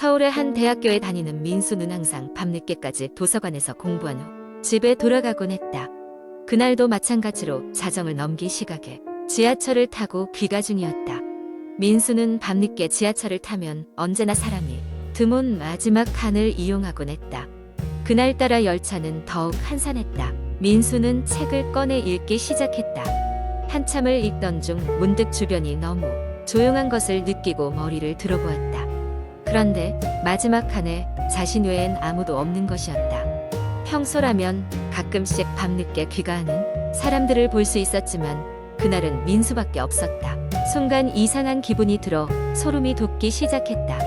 서울의 한 대학교에 다니는 민수는 항상 밤늦게까지 도서관에서 공부한 후 집에 돌아가곤 했다. 그날도 마찬가지로 자정을 넘긴 시각에 지하철을 타고 귀가 중이었다. 민수는 밤늦게 지하철을 타면 언제나 사람이 드문 마지막 칸을 이용하곤 했다. 그날따라 열차는 더욱 한산했다. 민수는 책을 꺼내 읽기 시작했다. 한참을 읽던 중 문득 주변이 너무 조용한 것을 느끼고 머리를 들어보았다. 그런데 마지막 칸에 자신 외엔 아무도 없는 것이었다. 평소라면 가끔씩 밤늦게 귀가하는 사람들을 볼 수 있었지만 그날은 민수밖에 없었다. 순간 이상한 기분이 들어 소름이 돋기 시작했다.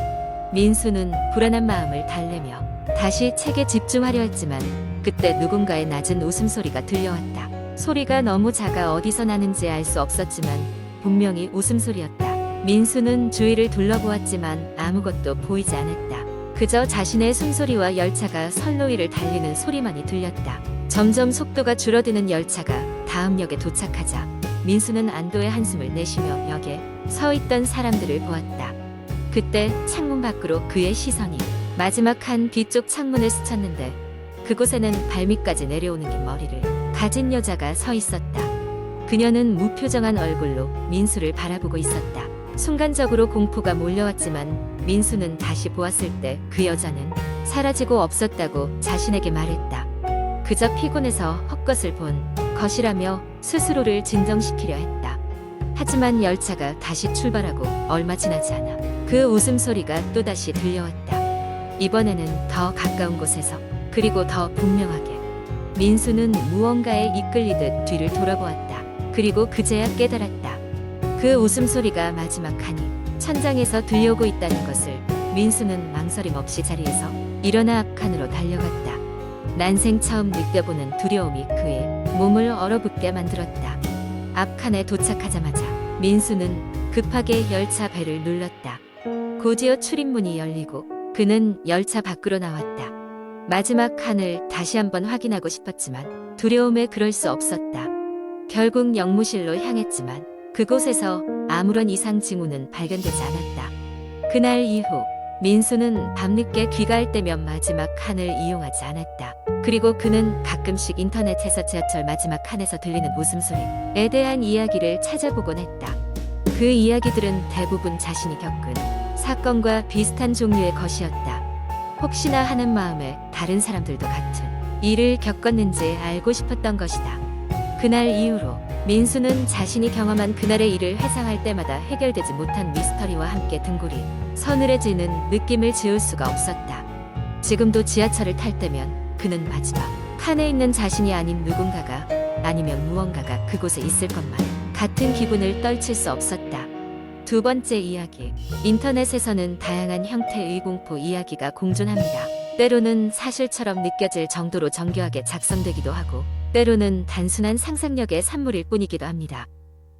민수는 불안한 마음을 달래며 다시 책에 집중하려 했지만 그때 누군가의 낮은 웃음소리가 들려왔다. 소리가 너무 작아 어디서 나는지 알 수 없었지만 분명히 웃음소리였다. 민수는 주위를 둘러보았지만 아무것도 보이지 않았다. 그저 자신의 숨소리와 열차가 선로 위를 달리는 소리만이 들렸다. 점점 속도가 줄어드는 열차가 다음 역에 도착하자 민수는 안도의 한숨을 내쉬며 역에 서 있던 사람들을 보았다. 그때 창문 밖으로 그의 시선이 마지막 한 뒤쪽 창문을 스쳤는데 그곳에는 발밑까지 내려오는 긴 머리를 가진 여자가 서 있었다. 그녀는 무표정한 얼굴로 민수를 바라보고 있었다. 순간적으로 공포가 몰려왔지만 민수는 다시 보았을 때 그 여자는 사라지고 없었다고 자신에게 말했다. 그저 피곤해서 헛것을 본 것이라며 스스로를 진정시키려 했다. 하지만 열차가 다시 출발하고 얼마 지나지 않아 그 웃음소리가 또다시 들려왔다. 이번에는 더 가까운 곳에서 그리고 더 분명하게. 민수는 무언가에 이끌리듯 뒤를 돌아보았다. 그리고 그제야 깨달았다. 그 웃음소리가 마지막 칸이 천장에서 들려오고 있다는 것을. 민수는 망설임 없이 자리에서 일어나 앞칸으로 달려갔다. 난생 처음 느껴보는 두려움이 그의 몸을 얼어붙게 만들었다. 앞칸에 도착하자마자 민수는 급하게 열차 벨을 눌렀다. 곧이어 출입문이 열리고 그는 열차 밖으로 나왔다. 마지막 칸을 다시 한번 확인하고 싶었지만 두려움에 그럴 수 없었다. 결국 역무실로 향했지만 그곳에서 아무런 이상 징후는 발견되지 않았다. 그날 이후 민수는 밤늦게 귀가할 때면 마지막 칸을 이용하지 않았다. 그리고 그는 가끔씩 인터넷에서 지하철 마지막 칸에서 들리는 웃음소리에 대한 이야기를 찾아보곤 했다. 그 이야기들은 대부분 자신이 겪은 사건과 비슷한 종류의 것이었다. 혹시나 하는 마음에 다른 사람들도 같은 일을 겪었는지 알고 싶었던 것이다. 그날 이후로 민수는 자신이 경험한 그날의 일을 회상할 때마다 해결되지 못한 미스터리와 함께 등골이 서늘해지는 느낌을 지울 수가 없었다. 지금도 지하철을 탈 때면 그는 마지막 칸에 있는 자신이 아닌 누군가가 아니면 무언가가 그곳에 있을 것만 같은 기분을 떨칠 수 없었다. 두 번째 이야기. 인터넷에서는 다양한 형태의 공포 이야기가 공존합니다. 때로는 사실처럼 느껴질 정도로 정교하게 작성되기도 하고 때로는 단순한 상상력의 산물일 뿐이기도 합니다.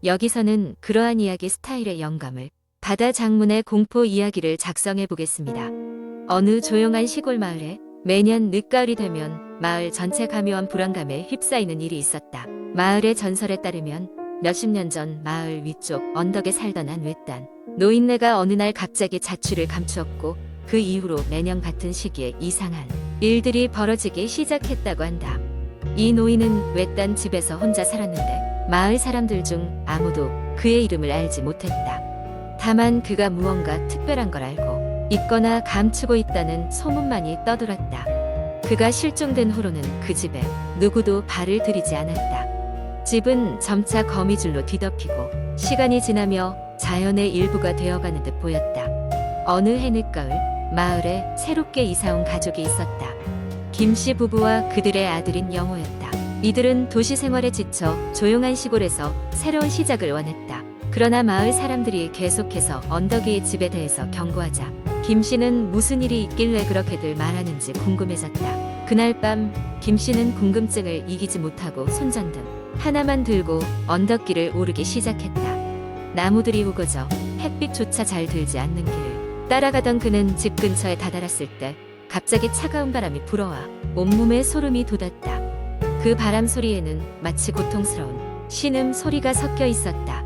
여기서는 그러한 이야기 스타일의 영감을 받아 장문의 공포 이야기를 작성해 보겠습니다. 어느 조용한 시골 마을에 매년 늦가을이 되면 마을 전체 가묘한 불안감에 휩싸이는 일이 있었다. 마을의 전설에 따르면 몇십 년 전 마을 위쪽 언덕에 살던 한 외딴 노인네가 어느 날 갑자기 자취를 감추었고 그 이후로 매년 같은 시기에 이상한 일들이 벌어지기 시작했다고 한다. 이 노인은 외딴 집에서 혼자 살았는데 마을 사람들 중 아무도 그의 이름을 알지 못했다. 다만 그가 무언가 특별한 걸 알고 있거나 감추고 있다는 소문만이 떠돌았다. 그가 실종된 후로는 그 집에 누구도 발을 들이지 않았다. 집은 점차 거미줄로 뒤덮이고 시간이 지나며 자연의 일부가 되어가는 듯 보였다. 어느 해 늦가을 마을에 새롭게 이사온 가족이 있었다. 김씨 부부와 그들의 아들인 영호였다. 이들은 도시 생활에 지쳐 조용한 시골에서 새로운 시작을 원했다. 그러나 마을 사람들이 계속해서 언덕 위의 집에 대해서 경고하자 김씨는 무슨 일이 있길래 그렇게들 말하는지 궁금해졌다. 그날 밤 김씨는 궁금증을 이기지 못하고 손전등 하나만 들고 언덕길을 오르기 시작했다. 나무들이 우거져 햇빛조차 잘 들지 않는 길을 따라가던 그는 집 근처에 다다랐을 때 갑자기 차가운 바람이 불어와 온몸에 소름이 돋았다. 그 바람 소리에는 마치 고통스러운 신음 소리가 섞여 있었다.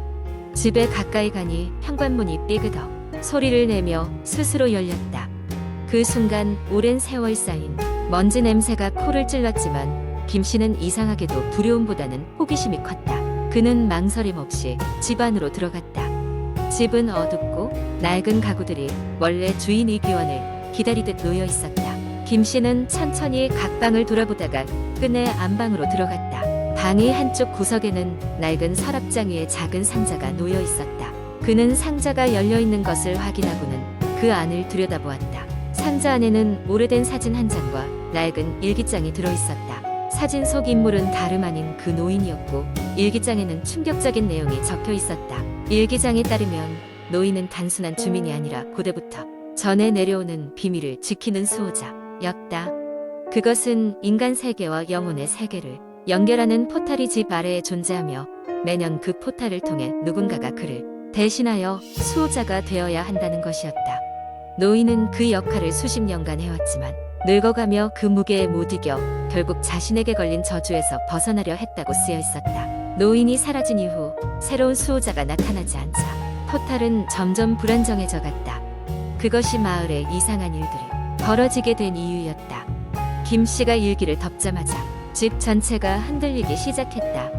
집에 가까이 가니 현관문이 삐그덕 소리를 내며 스스로 열렸다. 그 순간 오랜 세월 쌓인 먼지 냄새가 코를 찔렀지만 김 씨는 이상하게도 두려움보다는 호기심이 컸다. 그는 망설임 없이 집 안으로 들어갔다. 집은 어둡고 낡은 가구들이 원래 주인 이기원을 기다리듯 놓여 있었다. 김 씨는 천천히 각 방을 돌아보다가 끝내 안방으로 들어갔다. 방의 한쪽 구석에는 낡은 서랍장 위에 작은 상자가 놓여 있었다. 그는 상자가 열려 있는 것을 확인하고는 그 안을 들여다보았다. 상자 안에는 오래된 사진 한 장과 낡은 일기장이 들어 있었다. 사진 속 인물은 다름 아닌 그 노인이었고 일기장에는 충격적인 내용이 적혀 있었다. 일기장에 따르면 노인은 단순한 주민이 아니라 고대부터 전해 내려오는 비밀을 지키는 수호자였다. 그것은 인간 세계와 영혼의 세계를 연결하는 포탈이 집 아래에 존재하며 매년 그 포탈을 통해 누군가가 그를 대신하여 수호자가 되어야 한다는 것이었다. 노인은 그 역할을 수십 년간 해왔지만 늙어가며 그 무게에 못 이겨 결국 자신에게 걸린 저주에서 벗어나려 했다고 쓰여 있었다. 노인이 사라진 이후 새로운 수호자가 나타나지 않자 포탈은 점점 불안정해져 갔다. 그것이 마을에 이상한 일들이 벌어지게 된 이유였다. 김 씨가 일기를 덮자마자 집 전체가 흔들리기 시작했다.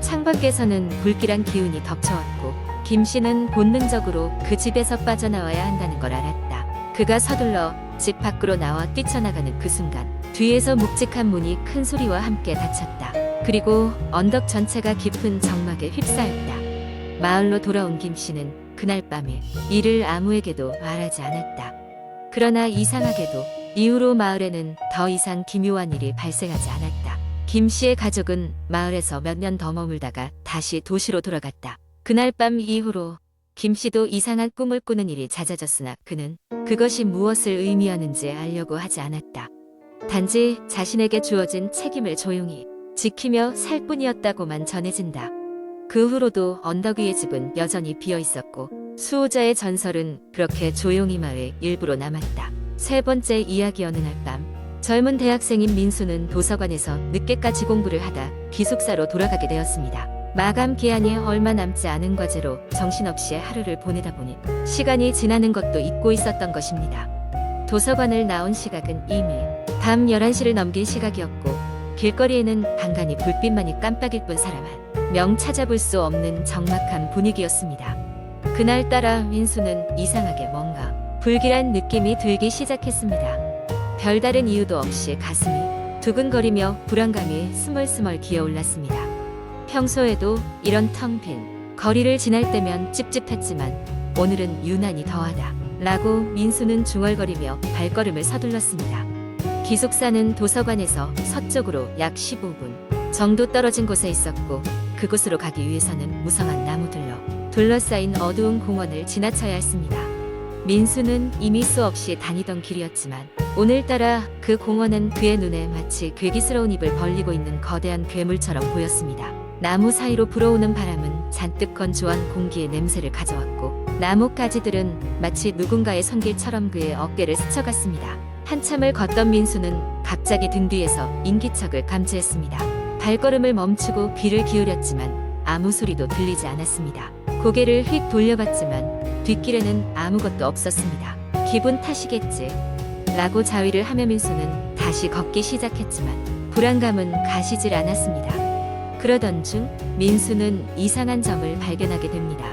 창밖에서는 불길한 기운이 덮쳐왔고 김 씨는 본능적으로 그 집에서 빠져나와야 한다는 걸 알았다. 그가 서둘러 집 밖으로 나와 뛰쳐나가는 그 순간 뒤에서 묵직한 문이 큰 소리와 함께 닫혔다. 그리고 언덕 전체가 깊은 정막에 휩싸였다. 마을로 돌아온 김 씨는 그날 밤에 이를 아무에게도 말하지 않았다. 그러나 이상하게도 이후로 마을에는 더 이상 기묘한 일이 발생하지 않았다. 김 씨의 가족은 마을에서 몇 년 더 머물다가 다시 도시로 돌아갔다. 그날 밤 이후로 김 씨도 이상한 꿈을 꾸는 일이 잦아졌으나 그는 그것이 무엇을 의미하는지 알려고 하지 않았다. 단지 자신에게 주어진 책임을 조용히 지키며 살 뿐이었다고만 전해진다. 그 후로도 언덕 위의 집은 여전히 비어 있었고 수호자의 전설은 그렇게 조용히 마을 일부로 남았다. 세 번째 이야기. 어느 날 밤 젊은 대학생인 민수는 도서관에서 늦게까지 공부를 하다 기숙사로 돌아가게 되었습니다. 마감 기한이 얼마 남지 않은 과제로 정신없이 하루를 보내다 보니 시간이 지나는 것도 잊고 있었던 것입니다. 도서관을 나온 시각은 이미 밤 11시를 넘긴 시각이었고 길거리에는 간간히 불빛만이 깜빡일 뿐 사람 한 명 찾아볼 수 없는 적막한 분위기였습니다. 그날따라 민수는 이상하게 뭔가 불길한 느낌이 들기 시작했습니다. 별다른 이유도 없이 가슴이 두근거리며 불안감이 스멀스멀 기어올랐습니다. 평소에도 이런 텅 빈 거리를 지날 때면 찝찝했지만 오늘은 유난히 더하다 라고 민수는 중얼거리며 발걸음을 서둘렀습니다. 기숙사는 도서관에서 서쪽으로 약 15분 정도 떨어진 곳에 있었고 그곳으로 가기 위해서는 무성한 나무들로 둘러싸인 어두운 공원을 지나쳐야 했습니다. 민수는 이미 수없이 다니던 길이었지만 오늘따라 그 공원은 그의 눈에 마치 괴기스러운 입을 벌리고 있는 거대한 괴물처럼 보였습니다. 나무 사이로 불어오는 바람은 잔뜩 건조한 공기의 냄새를 가져왔고 나뭇가지들은 마치 누군가의 손길처럼 그의 어깨를 스쳐갔습니다. 한참을 걷던 민수는 갑자기 등 뒤에서 인기척을 감지했습니다. 발걸음을 멈추고 귀를 기울였지만 아무 소리도 들리지 않았습니다. 고개를 휙 돌려봤지만 뒷길에는 아무것도 없었습니다. 기분 탓이겠지 라고 자위를 하며 민수는 다시 걷기 시작했지만 불안감은 가시질 않았습니다. 그러던 중 민수는 이상한 점을 발견하게 됩니다.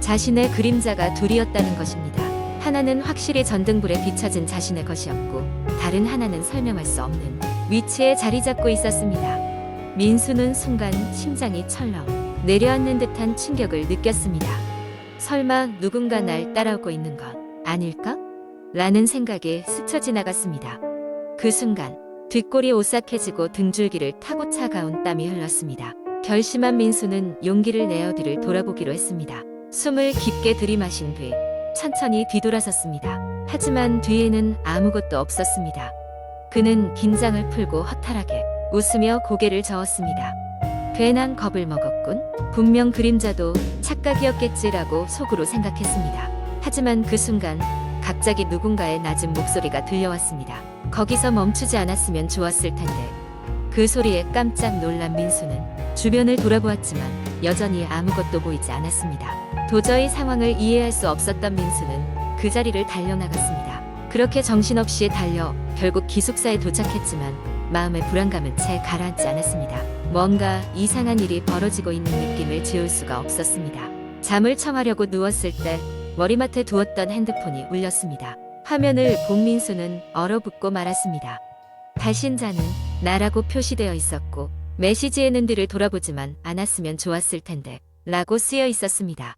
자신의 그림자가 둘이었다는 것입니다. 하나는 확실히 전등불에 비춰진 자신의 것이었고 다른 하나는 설명할 수 없는 위치에 자리 잡고 있었습니다. 민수는 순간 심장이 철렁 내려앉는 듯한 충격을 느꼈습니다. 설마 누군가 날 따라오고 있는 건 아닐까? 라는 생각이 스쳐 지나갔습니다. 그 순간 뒷골이 오싹해지고 등줄기를 타고 차가운 땀이 흘렀습니다. 결심한 민수는 용기를 내어 뒤를 돌아보기로 했습니다. 숨을 깊게 들이마신 뒤 천천히 뒤돌아섰습니다. 하지만 뒤에는 아무것도 없었습니다. 그는 긴장을 풀고 허탈하게 웃으며 고개를 저었습니다. 괜한 겁을 먹었군. 분명 그림자도 착각이었겠지라고 속으로 생각했습니다. 하지만 그 순간 갑자기 누군가의 낮은 목소리가 들려왔습니다. 거기서 멈추지 않았으면 좋았을 텐데. 그 소리에 깜짝 놀란 민수는 주변을 돌아보았지만 여전히 아무것도 보이지 않았습니다. 도저히 상황을 이해할 수 없었던 민수는 그 자리를 달려나갔습니다. 그렇게 정신없이 달려 결국 기숙사에 도착했지만 마음의 불안감은 채 가라앉지 않았습니다. 뭔가 이상한 일이 벌어지고 있는 느낌을 지울 수가 없었습니다. 잠을 청하려고 누웠을 때 머리맡에 두었던 핸드폰이 울렸습니다. 화면을 본 민수는 얼어붙고 말았습니다. 발신자는 나라고 표시되어 있었고 메시지에는 뒤를 돌아보지만 않았으면 좋았을 텐데 라고 쓰여 있었습니다.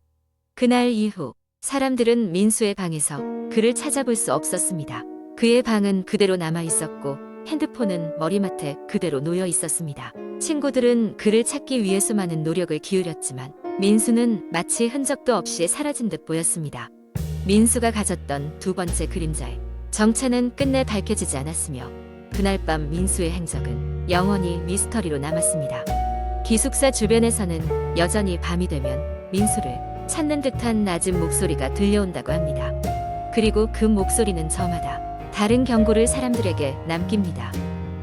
그날 이후 사람들은 민수의 방에서 그를 찾아볼 수 없었습니다. 그의 방은 그대로 남아 있었고 핸드폰은 머리맡에 그대로 놓여 있었습니다. 친구들은 그를 찾기 위해 수많은 노력을 기울였지만 민수는 마치 흔적도 없이 사라진 듯 보였습니다. 민수가 가졌던 두 번째 그림자의 정체는 끝내 밝혀지지 않았으며 그날 밤 민수의 행적은 영원히 미스터리로 남았습니다. 기숙사 주변에서는 여전히 밤이 되면 민수를 찾는 듯한 낮은 목소리가 들려온다고 합니다. 그리고 그 목소리는 저마다 다른 경고를 사람들에게 남깁니다.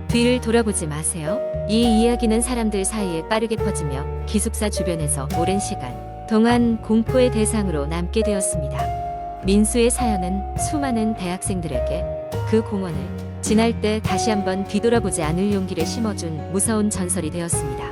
뒤를 돌아보지 마세요. 이 이야기는 사람들 사이에 빠르게 퍼지며 기숙사 주변에서 오랜 시간 동안 공포의 대상으로 남게 되었습니다. 민수의 사연은 수많은 대학생들에게 그 공원을 지날 때 다시 한번 뒤돌아보지 않을 용기를 심어준 무서운 전설이 되었습니다.